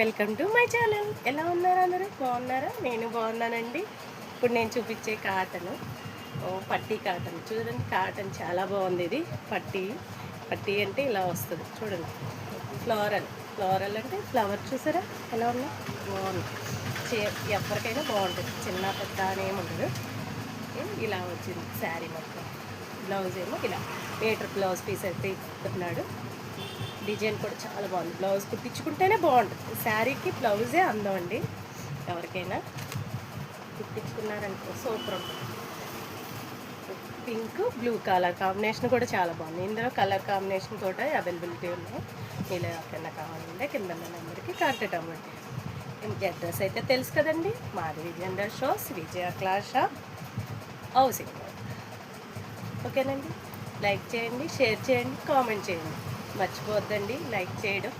Welcome to my channel. ఎలా ఉన్నారు అందరూ? బాగున్నారా? నేను బాగున్నానండి. ఇప్పుడు నేను చూపించే కాటన్ పట్టీ కాటన్ చూడండి. కాటన్ చాలా బాగుంది. ఇది పట్టీ పట్టీ అంటే ఇలా వస్తుంది చూడండి. ఫ్లోరల్ అంటే ఫ్లవర్ చూసారా ఎలా ఉన్నా బాగుంది. ఎవరికైనా బాగుంటుంది, చిన్న పెద్ద అనేముండదు. ఇలా వచ్చింది శారీ మొత్తం. బ్లౌజ్ ఏమో ఇలా మీటర్ బ్లౌజ్ పీస్ అయితే ఇస్తున్నాడు. డిజైన్ కూడా చాలా బాగుంది. బ్లౌజ్ కుట్టించుకుంటేనే బాగుంటుంది. శారీకి బ్లౌజే అందం అండి. ఎవరికైనా కుట్టించుకున్నారనుకో సూపర్ ఉంటుంది. పింక్ బ్లూ కలర్ కాంబినేషన్ కూడా చాలా బాగుంది. ఇందులో కలర్ కాంబినేషన్ కూడా అవైలబిలిటీ ఉన్నాయి. మీరు ఎవరికైనా కావాలంటే కింద నెంబర్కి కాంటాక్ట్ అవ్వండి. అడ్రస్ అయితే తెలుసు కదండి, మాది విజయండర్ షోస్, విజయ క్లాస్ షాప్, హౌసింగ్. ఓకేనండి. లైక్ చేయండి, షేర్ చేయండి, కామెంట్ చేయండి. మర్చిపోవద్దండి లైక్ చేయడం.